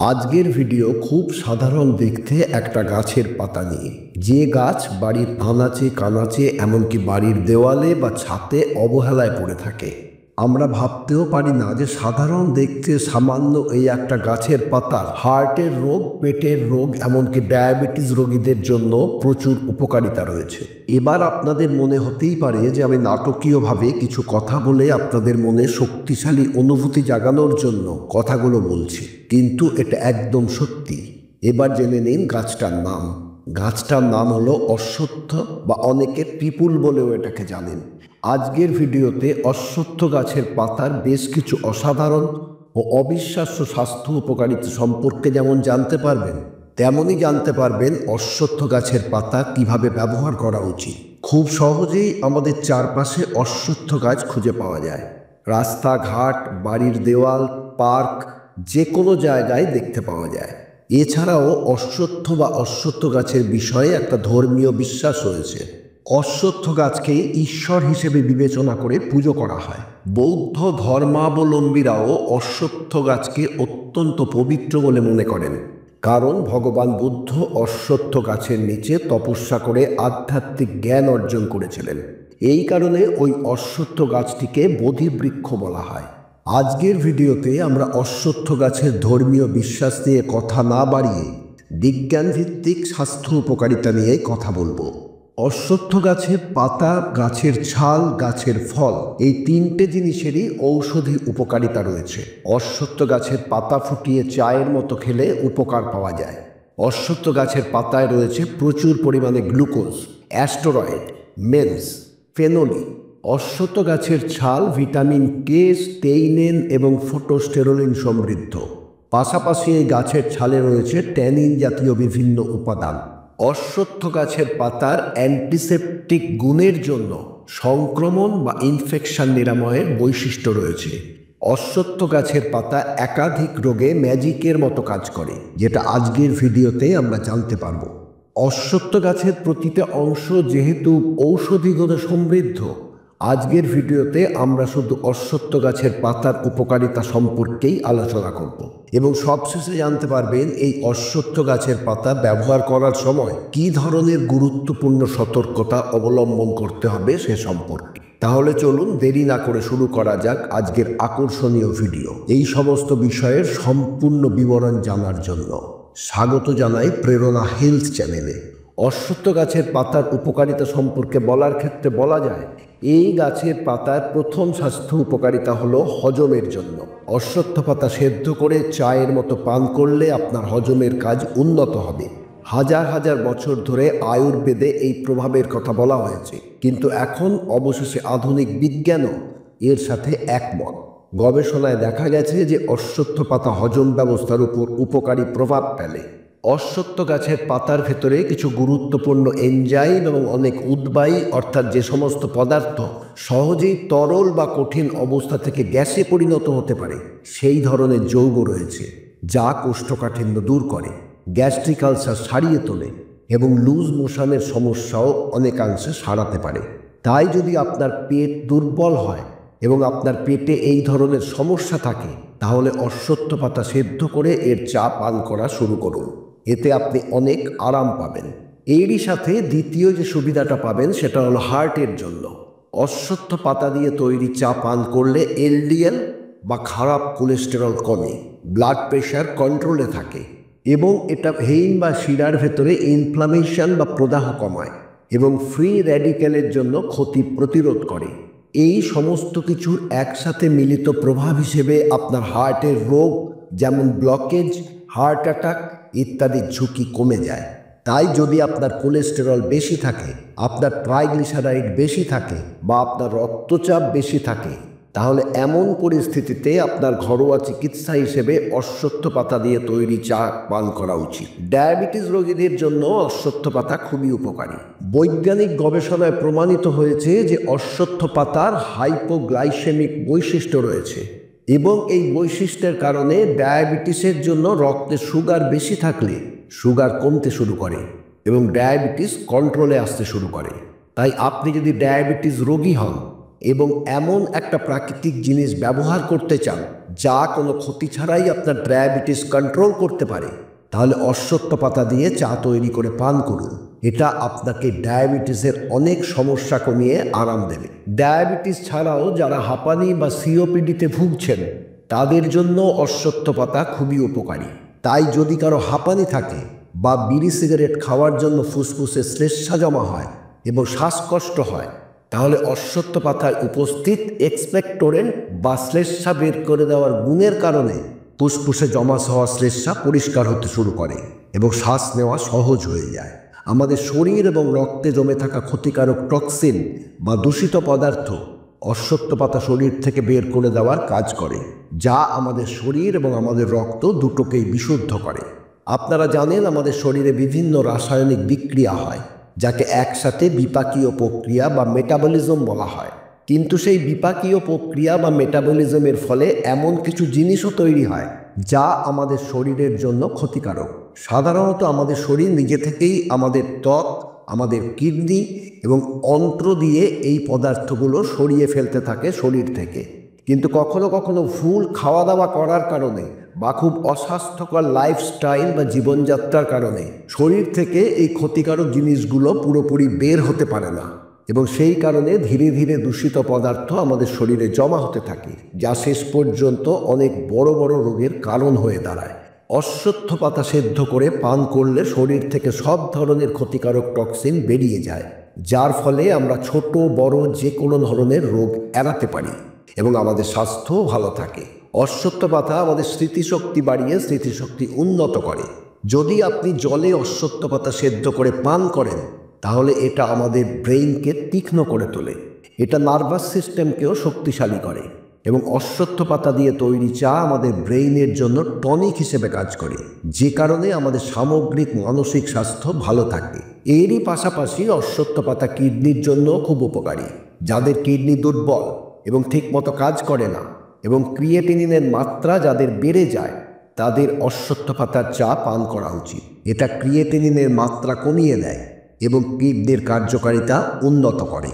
আজকের ভিডিও খুব সাধারণ দেখতে একটা গাছের পাতা নিয়ে। যে গাছ বাড়ির আনাচে কানাচে এমনকি বাড়ির দেওয়ালে বা ছাদে অবহেলায় পড়ে থাকে। আমরা ভাবতেও পারি না যে সাধারণ দেখতে সামান্য এই একটা গাছের পাতা হার্টের রোগ, পেটের রোগ, এমনকি ডায়াবেটিস রোগীদের জন্য প্রচুর উপকারিতা রয়েছে। এবার আপনাদের মনে হতেই পারে যে আমি নাটকীয়ভাবে কিছু কথা বলে আপনাদের মনে শক্তিশালী অনুভূতি জাগানোর জন্য কথাগুলো বলছি, কিন্তু এটা একদম সত্যি। এবার জেনে নিন গাছটার নাম। গাছটার নাম হলো অশ্বত্থ, বা অনেকে পিপুল বলেও এটাকে জানেন। আজকের ভিডিওতে অশ্বত্থ গাছের পাতার বেশ কিছু অসাধারণ ও অবিশ্বাস্য স্বাস্থ্য উপকারিতা সম্পর্কে যেমন জানতে পারবেন, তেমনই জানতে পারবেন অশ্বত্থ গাছের পাতা কিভাবে ব্যবহার করা উচিত। খুব সহজেই আমাদের চারপাশে অশ্বত্থ গাছ খুঁজে পাওয়া যায়। রাস্তাঘাট, বাড়ির দেওয়াল, পার্ক, যে কোনো জায়গায় দেখতে পাওয়া যায়। এছাড়াও অশ্বত্থ বা অশ্বত্থ গাছের বিষয়ে একটা ধর্মীয় বিশ্বাস রয়েছে। অশ্বত্থ গাছকে ঈশ্বর হিসেবে বিবেচনা করে পুজো করা হয়। বৌদ্ধ ধর্মাবলম্বীরাও অশ্বত্থ গাছকে অত্যন্ত পবিত্র বলে মনে করেন, কারণ ভগবান বুদ্ধ অশ্বত্থ গাছের নিচে তপস্যা করে আধ্যাত্মিক জ্ঞান অর্জন করেছিলেন। এই কারণে ওই অশ্বত্থ গাছটিকে বোধিবৃক্ষ বলা হয়। আজকের ভিডিওতে আমরা অশ্বত্থ গাছের ধর্মীয় বিশ্বাস নিয়ে কথা না বাড়িয়ে বিজ্ঞানভিত্তিক স্বাস্থ্য উপকারিতা নিয়ে কথা বলবো। অশ্বত্থ গাছের পাতা, গাছের ছাল, গাছের ফল, এই তিনটে জিনিসেরই ঔষধি উপকারিতা রয়েছে। অশ্বত্থ গাছের পাতা ফুটিয়ে চায়ের মতো খেলে উপকার পাওয়া যায়। অশ্বত্থ গাছের পাতায় রয়েছে প্রচুর পরিমাণে গ্লুকোজ, অ্যাস্টোরয়েড, মেন্স, ফেনোলি। অশ্বত্থ গাছের ছাল ভিটামিন কে, স্টেইনেন এবং ফটোস্টেরোলিন সমৃদ্ধ। পাশাপাশি এই গাছের ছালে রয়েছে ট্যানিন জাতীয় বিভিন্ন উপাদান। অশ্বত্থ গাছের পাতার অ্যান্টিসেপটিক গুণের জন্য সংক্রমণ বা ইনফেকশন নিরাময়ের বৈশিষ্ট্য রয়েছে। অশ্বত্থ গাছের পাতা একাধিক রোগে ম্যাজিকের মতো কাজ করে, যেটা আজকের ভিডিওতে আমরা জানতে পারব। অশ্বত্থ গাছের প্রতিটা অংশ যেহেতু ঔষধি গুণে সমৃদ্ধ, আজকের ভিডিওতে আমরা শুধু অশ্বত্থ গাছের পাতার উপকারিতা সম্পর্কেই আলোচনা করব, এবং সবশেষে জানতে পারবেন এই অশ্বত্থ গাছের পাতা ব্যবহার করার সময় কী ধরনের গুরুত্বপূর্ণ সতর্কতা অবলম্বন করতে হবে সে সম্পর্কে। তাহলে চলুন দেরি না করে শুরু করা যাক আজকের আকর্ষণীয় ভিডিও। এই সমস্ত বিষয়ের সম্পূর্ণ বিবরণ জানার জন্য স্বাগত জানাই প্রেরণা হেলথ চ্যানেলে। অশ্বত্থ গাছের পাতার উপকারিতা সম্পর্কে বলার ক্ষেত্রে বলা যায়, এই গাছের পাতার প্রথম স্বাস্থ্য উপকারিতা হলো হজমের জন্য। অশ্বত্থ পাতা সেদ্ধ করে চায়ের মতো পান করলে আপনার হজমের কাজ উন্নত হবে। হাজার হাজার বছর ধরে আয়ুর্বেদে এই প্রভাবের কথা বলা হয়েছে, কিন্তু এখন অবশেষে আধুনিক বিজ্ঞানও এর সাথে একমত। গবেষণায় দেখা গেছে যে অশ্বত্থ পাতা হজম ব্যবস্থার উপর উপকারী প্রভাব ফেলে। অশ্বত্থ গাছের পাতার ভেতরে কিছু গুরুত্বপূর্ণ এনজাইম এবং অনেক উদ্বায়ী, অর্থাৎ যে সমস্ত পদার্থ সহজেই তরল বা কঠিন অবস্থা থেকে গ্যাসে পরিণত হতে পারে, সেই ধরনের যৌগ রয়েছে, যা কোষ্ঠকাঠিন্য দূর করে, গ্যাস্ট্রিক আলসার সারিয়ে তোলে এবং লুজ মোশনের সমস্যাও অনেকাংশে সারাতে পারে। তাই যদি আপনার পেট দুর্বল হয় এবং আপনার পেটে এই ধরনের সমস্যা থাকে, তাহলে অশ্বত্থ পাতা সেদ্ধ করে এর চা পান করা শুরু করুন। এতে আপনি অনেক আরাম পাবেন। এরই সাথে দ্বিতীয় যে সুবিধাটা পাবেন সেটা হলো হার্টের জন্য। অশ্বত্থ পাতা দিয়ে তৈরি চা পান করলে এলডিএল বা খারাপ কোলেস্টেরল কমে, ব্লাড প্রেশার কন্ট্রোলে থাকে, এবং এটা ভেইন বা শিরার ভেতরে ইনফ্লামেশন বা প্রদাহ কমায় এবং ফ্রি র্যাডিক্যালের জন্য ক্ষতি প্রতিরোধ করে। এই সমস্ত কিছুর একসাথে মিলিত প্রভাব হিসেবে আপনার হার্টের রোগ, যেমন ব্লকেজ, হার্ট অ্যাটাক ইত্যাদির ঝুঁকি কমে যায়। তাই যদি আপনার কোলেস্টেরল বেশি থাকে, আপনার ট্রাইগ্লিসারাইড বেশি থাকে, বা আপনার রক্তচাপ বেশি থাকে, তাহলে এমন পরিস্থিতিতে আপনার ঘরোয়া চিকিৎসা হিসেবে অশ্বত্থ পাতা দিয়ে তৈরি চা পান করা উচিত। ডায়াবেটিস রোগীদের জন্য অশ্বত্থ পাতা খুবই উপকারী। বৈজ্ঞানিক গবেষণায় প্রমাণিত হয়েছে যে অশ্বত্থ পাতার হাইপোগ্লাইসেমিক বৈশিষ্ট্য রয়েছে, এবং এই বৈশিষ্ট্যের কারণে ডায়াবেটিসের জন্য রক্তে সুগার বেশি থাকলে সুগার কমতে শুরু করে এবং ডায়াবেটিস কন্ট্রোলে আসতে শুরু করে। তাই আপনি যদি ডায়াবেটিস রোগী হন, এবং এমন একটা প্রাকৃতিক জিনিস ব্যবহার করতে চান যা কোনো ক্ষতি ছাড়াই আপনার ডায়াবেটিস কন্ট্রোল করতে পারে, তাহলে অশ্বত্থ পাতা দিয়ে চা তৈরি করে পান করুন। এটা আপনাকে ডায়াবেটিসের অনেক সমস্যা কমিয়ে আরাম দেবে। ডায়াবেটিস ছাড়াও যারা হাঁপানি বা সিওপিডিতে ভুগছেন তাদের জন্য অশ্বত্থ পাতা খুবই উপকারী। তাই যদি কারো হাঁপানি থাকে বা বিড়ি সিগারেট খাওয়ার জন্য ফুসফুসে শ্লেষ্মা জমা হয় এবং শ্বাসকষ্ট হয়, তাহলে অশ্বত্থ পাতায় উপস্থিত এক্সপেক্টোরেন্ট বা শ্লেষ্মা বের করে দেওয়ার গুণের কারণে ফুসফুসে জমা হওয়া শ্লেষ্মা পরিষ্কার হতে শুরু করে এবং শ্বাস নেওয়া সহজ হয়ে যায়। আমাদের শরীর এবং রক্তে জমে থাকা ক্ষতিকারক টক্সিন বা দূষিত পদার্থ অশ্বত্থ পাতা শরীর থেকে বের করে দেওয়ার কাজ করে, যা আমাদের শরীর এবং আমাদের রক্ত দুটোকেই বিশুদ্ধ করে। আপনারা জানেন আমাদের শরীরে বিভিন্ন রাসায়নিক বিক্রিয়া হয়, যাকে একসাথে বিপাকীয় প্রক্রিয়া বা মেটাবলিজম বলা হয়। কিন্তু সেই বিপাকীয় প্রক্রিয়া বা মেটাবলিজমের ফলে এমন কিছু জিনিসও তৈরি হয় যা আমাদের শরীরের জন্য ক্ষতিকারক। সাধারণত আমাদের শরীর নিজে থেকেই আমাদের ত্বক, আমাদের কিডনি এবং অন্ত্র দিয়ে এই পদার্থগুলো সরিয়ে ফেলতে থাকে শরীর থেকে। কিন্তু কখনো কখনো ভুল খাওয়া দাওয়া করার কারণে বা খুব অস্বাস্থ্যকর লাইফস্টাইল বা জীবনযাত্রার কারণে শরীর থেকে এই ক্ষতিকারক জিনিসগুলো পুরোপুরি বের হতে পারে না এবং সেই কারণে ধীরে ধীরে দূষিত পদার্থ আমাদের শরীরে জমা হতে থাকে, যা শেষ পর্যন্ত অনেক বড় বড় রোগের কারণ হয়ে দাঁড়ায়। অশ্বত্থ পাতা সেদ্ধ করে পান করলে শরীর থেকে সব ধরনের ক্ষতিকারক টক্সিন বেরিয়ে যায়, যার ফলে আমরা ছোট বড় যে কোনো ধরনের রোগ এড়াতে পারি এবং আমাদের স্বাস্থ্যও ভালো থাকে। অশ্বত্থ পাতা আমাদের স্মৃতিশক্তি বাড়িয়ে স্মৃতিশক্তি উন্নত করে। যদি আপনি জলে অশ্বত্থ পাতা সেদ্ধ করে পান করেন তাহলে এটা আমাদের ব্রেইনকে তীক্ষ্ণ করে তোলে, এটা নার্ভাস সিস্টেমকেও শক্তিশালী করে এবং অশ্বত্থ পাতা দিয়ে তৈরি চা আমাদের ব্রেইনের জন্য টনিক হিসেবে কাজ করে, যে কারণে আমাদের সামগ্রিক মানসিক স্বাস্থ্য ভালো থাকে। এরই পাশাপাশি অশ্বত্থ পাতা কিডনির জন্য খুব উপকারী। যাদের কিডনি দুর্বল এবং ঠিকমতো কাজ করে না এবং ক্রিয়েটিনিনের মাত্রা যাদের বেড়ে যায়, তাদের অশ্বত্থ পাতার চা পান করা উচিত। এটা ক্রিয়েটিনিনের মাত্রা কমিয়ে দেয় এবং কিডনির কার্যকারিতা উন্নত করে।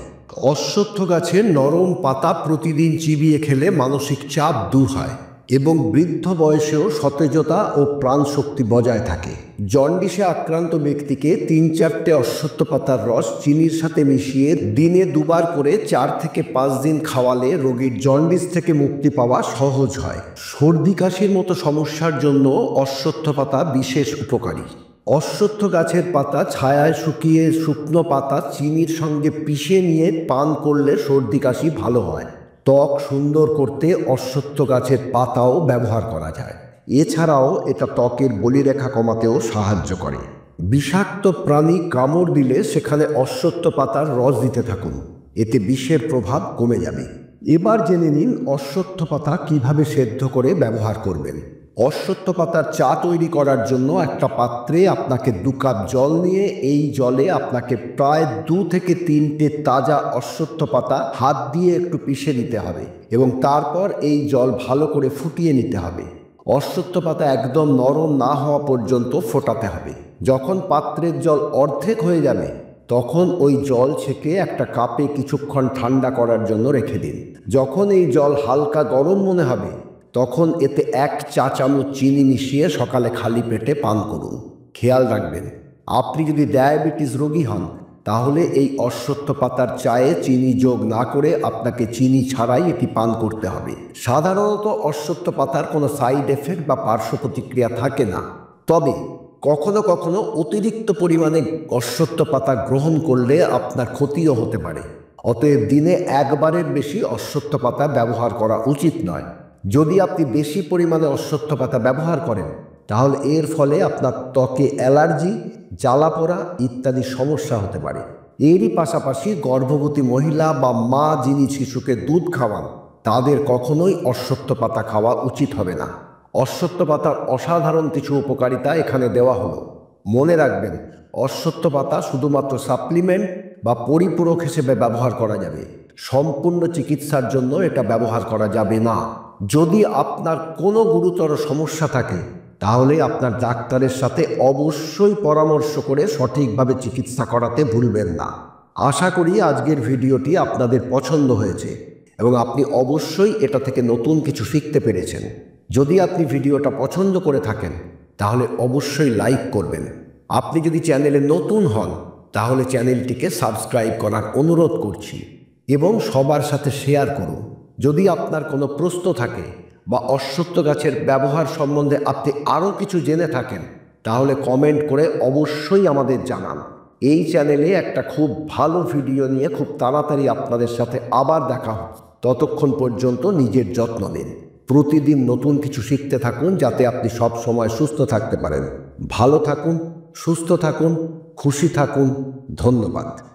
অশ্বত্থ গাছের নরম পাতা প্রতিদিন চিবিয়ে খেলে মানসিক চাপ দূর হয় এবং বৃদ্ধ বয়সেও সতেজতা ও প্রাণশক্তি বজায় থাকে। জন্ডিসে আক্রান্ত ব্যক্তিকে 3-4টে অশ্বত্থ পাতার রস চিনির সাথে মিশিয়ে দিনে 2বার করে 4 থেকে 5 দিন খাওয়ালে রোগীর জন্ডিস থেকে মুক্তি পাওয়া সহজ হয়। সর্দি কাশির মতো সমস্যার জন্য অশ্বত্থ পাতা বিশেষ উপকারী। অশ্বত্থ গাছের পাতা ছায়ায় শুকিয়ে শুকনো পাতা চিনির সঙ্গে পিষে নিয়ে পান করলে সর্দি কাশি ভালো হয়। ত্বক সুন্দর করতে অশ্বত্থ গাছের পাতাও ব্যবহার করা যায়। এছাড়াও এটা ত্বকের বলিরেখা কমাতেও সাহায্য করে। বিষাক্ত প্রাণী কামড় দিলে সেখানে অশ্বত্থ পাতার রস দিতে থাকুন, এতে বিষের প্রভাব কমে যাবে। এবার জেনে নিন অশ্বত্থ পাতা কিভাবে সেদ্ধ করে ব্যবহার করবেন। অশ্বত্থ পাতার চা তৈরি করার জন্য একটা পাত্রে আপনাকে 2 কাপ জল নিয়ে এই জলে আপনাকে প্রায় 2 থেকে 3টে তাজা অশ্বত্থ পাতা হাত দিয়ে একটু পিষে নিতে হবে এবং তারপর এই জল ভালো করে ফুটিয়ে নিতে হবে। অশ্বত্থ পাতা একদম নরম না হওয়া পর্যন্ত ফোটাতে হবে। যখন পাত্রের জল অর্ধেক হয়ে যাবে তখন ওই জল ছেঁকে একটা কাপে কিছুক্ষণ ঠান্ডা করার জন্য রেখে দিন। যখন এই জল হালকা গরম মনে হবে তখন এতে 1 চা চামচ চিনি মিশিয়ে সকালে খালি পেটে পান করুন। খেয়াল রাখবেন, আপনি যদি ডায়াবেটিস রোগী হন তাহলে এই অশ্বত্থ পাতার চায়ে চিনি যোগ না করে আপনাকে চিনি ছাড়াই এটি পান করতে হবে। সাধারণত অশ্বত্থ পাতার কোনো সাইড এফেক্ট বা পার্শ্ব প্রতিক্রিয়া থাকে না, তবে কখনো কখনো অতিরিক্ত পরিমাণে অশ্বত্থ পাতা গ্রহণ করলে আপনার ক্ষতিও হতে পারে। অতএব দিনে 1বারের বেশি অশ্বত্থ পাতা ব্যবহার করা উচিত নয়। যদি আপনি বেশি পরিমাণে অশ্বত্থ পাতা ব্যবহার করেন তাহলে এর ফলে আপনার ত্বকে অ্যালার্জি, জ্বালাপোড়া ইত্যাদি সমস্যা হতে পারে। এরই পাশাপাশি গর্ভবতী মহিলা বা মা যিনি শিশুকে দুধ খাওয়ান তাদের কখনোই অশ্বত্থ পাতা খাওয়া উচিত হবে না। অশ্বত্থ পাতার অসাধারণ কিছু উপকারিতা এখানে দেওয়া হলো। মনে রাখবেন, অশ্বত্থ পাতা শুধুমাত্র সাপ্লিমেন্ট বা পরিপূরক হিসেবে ব্যবহার করা যাবে, সম্পূর্ণ চিকিৎসার জন্য এটা ব্যবহার করা যাবে না। যদি আপনার কোনো গুরুতর সমস্যা থাকে তাহলে আপনার ডাক্তারের সাথে অবশ্যই পরামর্শ করে সঠিকভাবে চিকিৎসা করাতে ভুলবেন না। আশা করি আজকের ভিডিওটি আপনাদের পছন্দ হয়েছে এবং আপনি অবশ্যই এটা থেকে নতুন কিছু শিখতে পেরেছেন। যদি আপনি ভিডিওটা পছন্দ করে থাকেন তাহলে অবশ্যই লাইক করবেন। আপনি যদি চ্যানেলে নতুন হন তাহলে চ্যানেলটিকে সাবস্ক্রাইব করার অনুরোধ করছি এবং সবার সাথে শেয়ার করুন। যদি আপনার কোনো প্রশ্ন থাকে বা অশ্বত্থ গাছের ব্যবহার সম্বন্ধে আপনি আরও কিছু জেনে থাকেন তাহলে কমেন্ট করে অবশ্যই আমাদের জানান। এই চ্যানেলে একটা খুব ভালো ভিডিও নিয়ে খুব তাড়াতাড়ি আপনাদের সাথে আবার দেখা হবে। ততক্ষণ পর্যন্ত নিজের যত্ন নিন। প্রতিদিন নতুন কিছু শিখতে থাকুন যাতে আপনি সব সময় সুস্থ থাকতে পারেন। ভালো থাকুন, সুস্থ থাকুন, খুশি থাকুন। ধন্যবাদ।